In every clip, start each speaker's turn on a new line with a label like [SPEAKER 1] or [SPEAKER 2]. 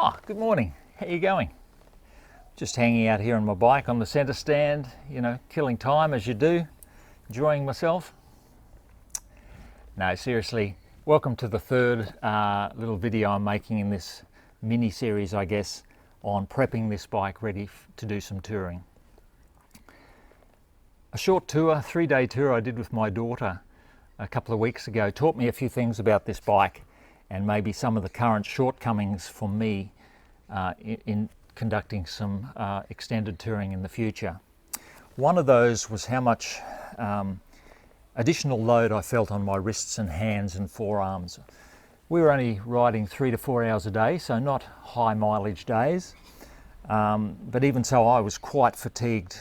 [SPEAKER 1] Oh, good morning. How you going? Just hanging out here on my bike on the centre stand, you know, killing time as you do, enjoying myself. No, seriously, welcome to the third little video I'm making in this mini series, I guess, on prepping this bike ready to do some touring. A short tour, 3-day tour I did with my daughter a couple of weeks ago taught me a few things about this bike and maybe some of the current shortcomings for me in conducting some extended touring in the future. One of those was how much additional load I felt on my wrists and hands and forearms. We were only riding 3 to 4 hours a day, so not high mileage days, but even so I was quite fatigued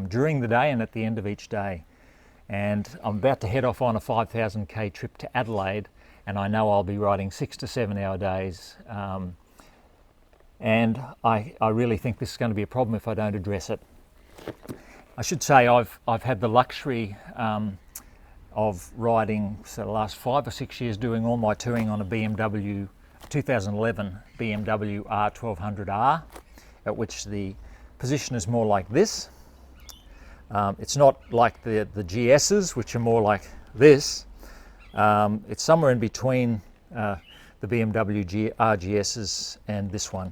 [SPEAKER 1] during the day and at the end of each day. And I'm about to head off on a 5,000k trip to Adelaide, and I know I'll be riding 6 to 7 hour days, and I really think this is going to be a problem if I don't address it. I should say I've had the luxury of riding for the last 5 or 6 years doing all my touring on a BMW 2011 BMW R1200R, at which the position is more like this. It's not like the GS's, which are more like this. It's somewhere in between the BMW RGS's and this one,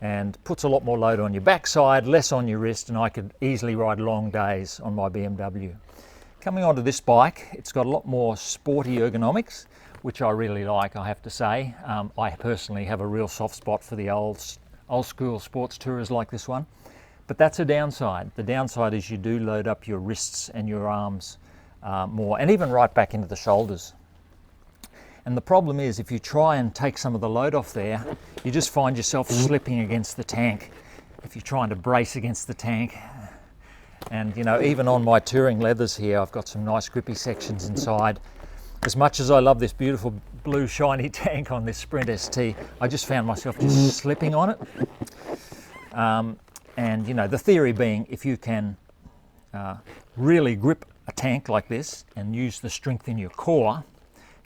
[SPEAKER 1] and puts a lot more load on your backside, less on your wrist, and I could easily ride long days on my BMW. Coming onto this bike, it's got a lot more sporty ergonomics, which I really like, I have to say. I personally have a real soft spot for the old school sports tourers like this one. But that's a downside. The downside is you do load up your wrists and your arms more, and even right back into the shoulders. And the problem is, if you try and take some of the load off there, you just find yourself slipping against the tank if you're trying to brace against the tank. And you know, even on my touring leathers here, I've got some nice grippy sections inside. As much as I love this beautiful blue shiny tank on this Sprint ST, I just found myself just slipping on it. And you know, the theory being, if you can really grip a tank like this and use the strength in your core,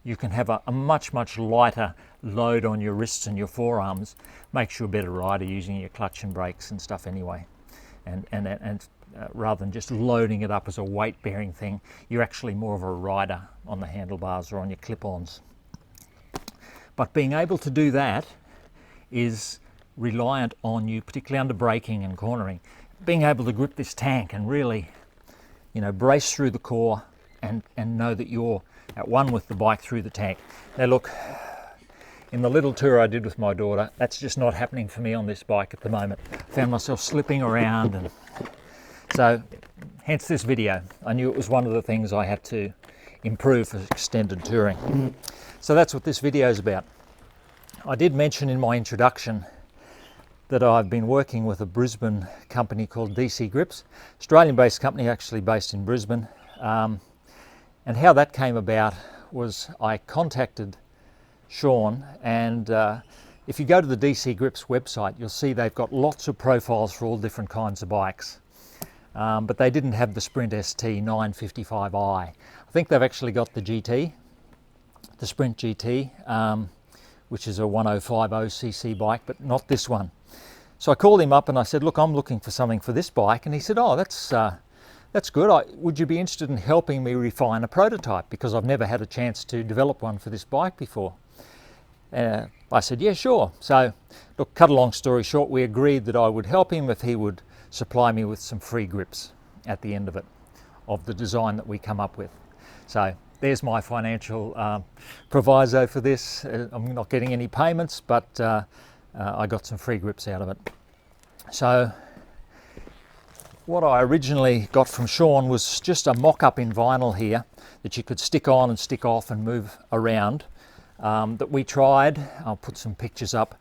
[SPEAKER 1] you can have a much lighter load on your wrists and your forearms. Makes you a better rider using your clutch and brakes and stuff anyway. And rather than just loading it up as a weight-bearing thing, you're actually more of a rider on the handlebars or on your clip-ons. But being able to do that is reliant on you, particularly under braking and cornering, being able to grip this tank and really, you know, brace through the core and know that you're at one with the bike through the tank. Now look, in the little tour I did with my daughter, that's just not happening for me on this bike at the moment. I found myself slipping around, and so hence this video. I knew it was one of the things I had to improve for extended touring. So that's what this video is about. I did mention in my introduction that I've been working with a Brisbane company called DCGrips, Australian-based company, actually based in Brisbane. And how that came about was I contacted Sean, and if you go to the DCGrips website, you'll see they've got lots of profiles for all different kinds of bikes. But they didn't have the Sprint ST 955i. I think they've actually got the GT, the Sprint GT, which is a 1050cc bike, but not this one. So I called him up and I said, look, I'm looking for something for this bike. And he said, oh, that's good. Would you be interested in helping me refine a prototype? Because I've never had a chance to develop one for this bike before. I said, yeah, sure. So look, cut a long story short, we agreed that I would help him if he would supply me with some free grips at the end of it, of the design that we come up with. So there's my financial proviso for this. I'm not getting any payments, but I got some free grips out of it. So what I originally got from Sean was just a mock-up in vinyl here that you could stick on and stick off and move around, that we tried. I'll put some pictures up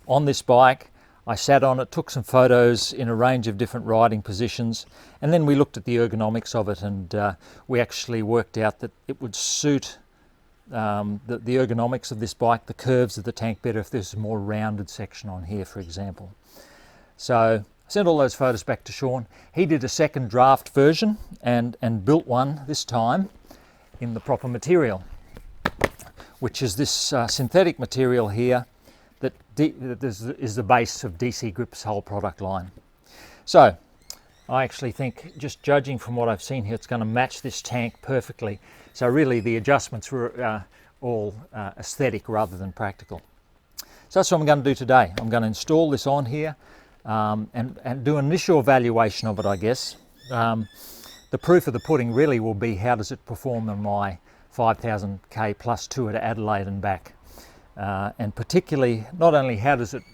[SPEAKER 1] on this bike. I sat on it, took some photos in a range of different riding positions, and then we looked at the ergonomics of it, and we actually worked out that it would suit the ergonomics of this bike, the curves of the tank better if there's a more rounded section on here, for example. So I sent all those photos back to Sean. He did a second draft version and built one this time in the proper material, which is this synthetic material here that is the base of DCGrips' whole product line. So I actually think, just judging from what I've seen here, it's going to match this tank perfectly. So really the adjustments were all aesthetic rather than practical. So that's what I'm going to do today. I'm going to install this on here and do an initial evaluation of it, I guess. The proof of the pudding really will be how does it perform on my 5,000k plus tour to Adelaide and back. And particularly, not only how does it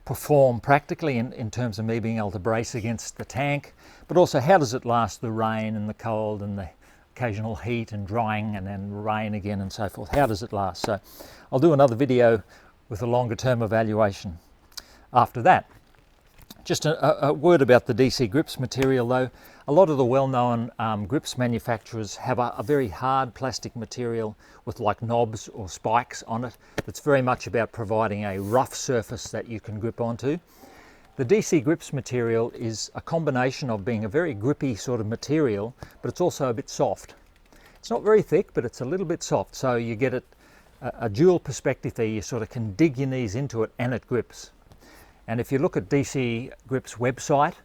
[SPEAKER 1] perform practically in terms of me being able to brace against the tank, but also how does it last the rain and the cold and the occasional heat and drying and then rain again and so forth. How does it last? So I'll do another video with a longer term evaluation after that. Just a word about the DCGrips material though. A lot of the well-known grips manufacturers have a very hard plastic material with like knobs or spikes on it. That's very much about providing a rough surface that you can grip onto. The DCGrips material is a combination of being a very grippy sort of material, but it's also a bit soft. It's not very thick, but it's a little bit soft, so you get a dual perspective there. You sort of can dig your knees into it and it grips. And if you look at DCGrips' website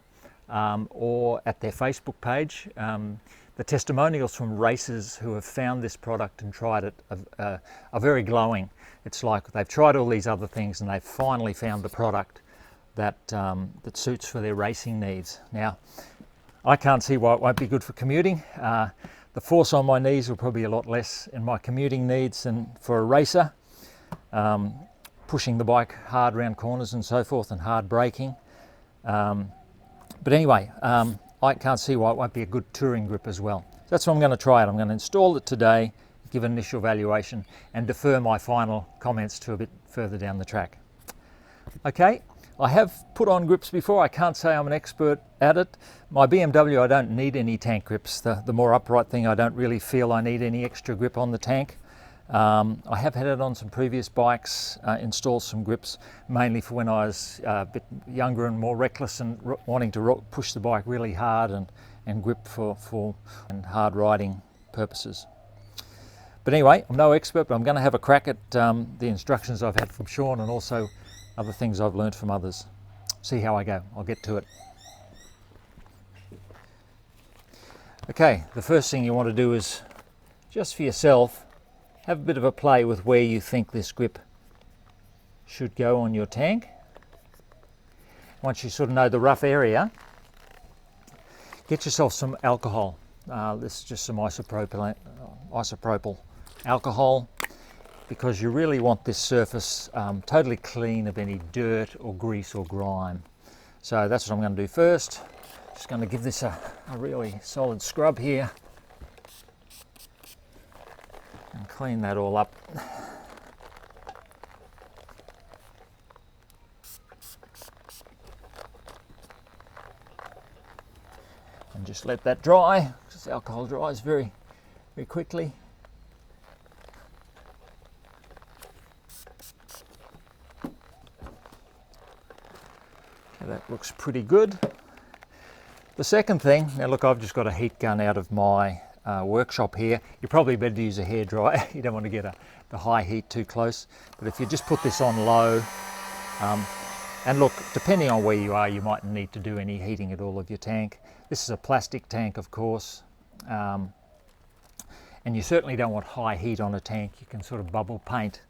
[SPEAKER 1] or at their Facebook page, the testimonials from racers who have found this product and tried it are very glowing. It's like they've tried all these other things and they've finally found the product that suits for their racing needs. Now, I can't see why it won't be good for commuting. The force on my knees will probably be a lot less in my commuting needs than for a racer. Pushing the bike hard around corners and so forth and hard braking. But anyway, I can't see why it won't be a good touring grip as well. So that's what I'm going to try it. I'm going to install it today, give an initial evaluation and defer my final comments to a bit further down the track. Okay, I have put on grips before. I can't say I'm an expert at it. My BMW, I don't need any tank grips. The more upright thing, I don't really feel I need any extra grip on the tank. I have had it on some previous bikes, installed some grips, mainly for when I was a bit younger and more reckless and wanting to push the bike really hard and grip for hard riding purposes. But anyway, I'm no expert, but I'm going to have a crack at the instructions I've had from Sean and also other things I've learned from others. See how I go. I'll get to it. Okay, the first thing you want to do is, just for yourself, have a bit of a play with where you think this grip should go on your tank. Once you sort of know the rough area, get yourself some alcohol. This is just some isopropyl alcohol, because you really want this surface totally clean of any dirt or grease or grime. So that's what I'm going to do first. Just going to give this a really solid scrub here. And clean that all up. And just let that dry, because alcohol dries very, very quickly. Okay, that looks pretty good. The second thing, now look, I've just got a heat gun out of my workshop here. You're probably better to use a hairdryer. You don't want to get the high heat too close. But if you just put this on low, and look, depending on where you are, you might need to do any heating at all of your tank. This is a plastic tank, of course, and you certainly don't want high heat on a tank. You can sort of bubble paint.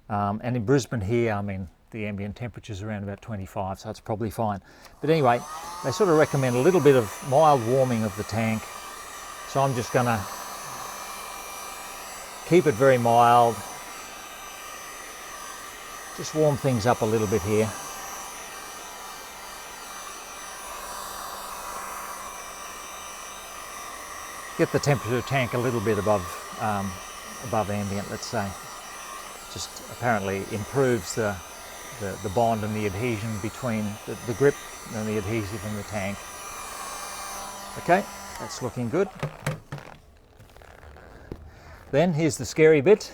[SPEAKER 1] And in Brisbane here, I mean, the ambient temperature's around about 25, so it's probably fine. But anyway, they sort of recommend a little bit of mild warming of the tank. So I'm just going to keep it very mild. Just warm things up a little bit here. Get the temperature of the tank a little bit above ambient, let's say. Just apparently improves the bond and the adhesion between the grip and the adhesive in the tank. Okay, that's looking good. Then here's the scary bit.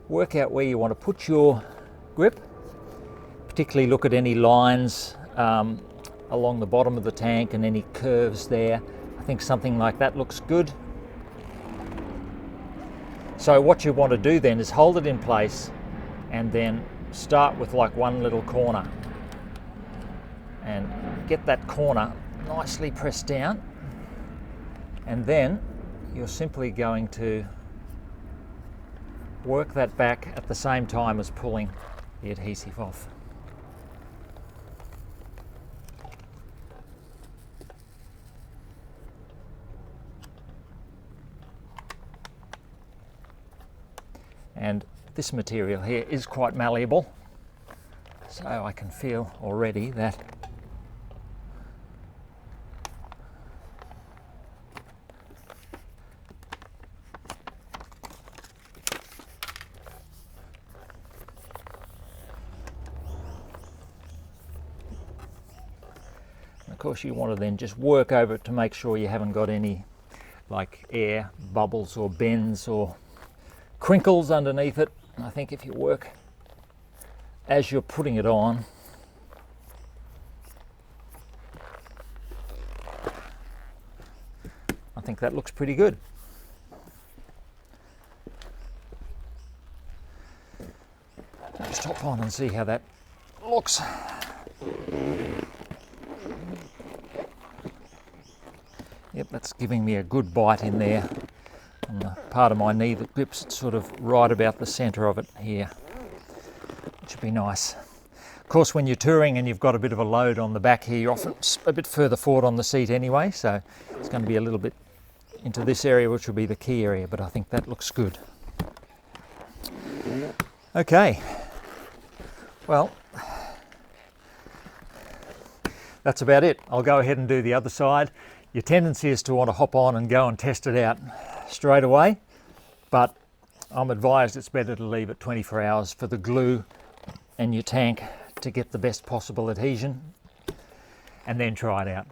[SPEAKER 1] Work out where you want to put your grip. Particularly look at any lines along the bottom of the tank and any curves there. I think something like that looks good. So what you want to do then is hold it in place and then start with like one little corner and get that corner nicely pressed down, and then you're simply going to work that back at the same time as pulling the adhesive off. And this material here is quite malleable, so I can feel already that of course you want to then just work over it to make sure you haven't got any like air bubbles or bends or crinkles underneath it. And I think if you work as you're putting it on, I think that looks pretty good. Just hop on and see how that looks. Yep, that's giving me a good bite in there on the part of my knee that grips. It's sort of right about the centre of it here, which would be nice. Of course, when you're touring and you've got a bit of a load on the back here, you're often a bit further forward on the seat anyway, so it's going to be a little bit into this area, which will be the key area, but I think that looks good. Okay, well, that's about it. I'll go ahead and do the other side. Your tendency is to want to hop on and go and test it out straight away, but I'm advised it's better to leave it 24 hours for the glue and your tank to get the best possible adhesion, and then try it out.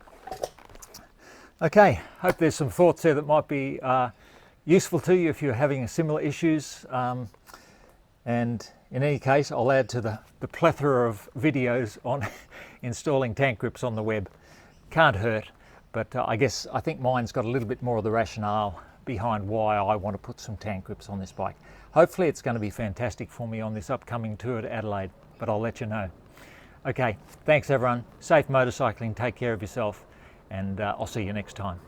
[SPEAKER 1] Okay, hope there's some thoughts there that might be useful to you if you're having similar issues, and in any case I'll add to the plethora of videos on installing tank grips on the web. Can't hurt. But I think mine's got a little bit more of the rationale behind why I want to put some tank grips on this bike. Hopefully it's going to be fantastic for me on this upcoming tour to Adelaide, but I'll let you know. Okay, thanks everyone. Safe motorcycling, take care of yourself, and I'll see you next time.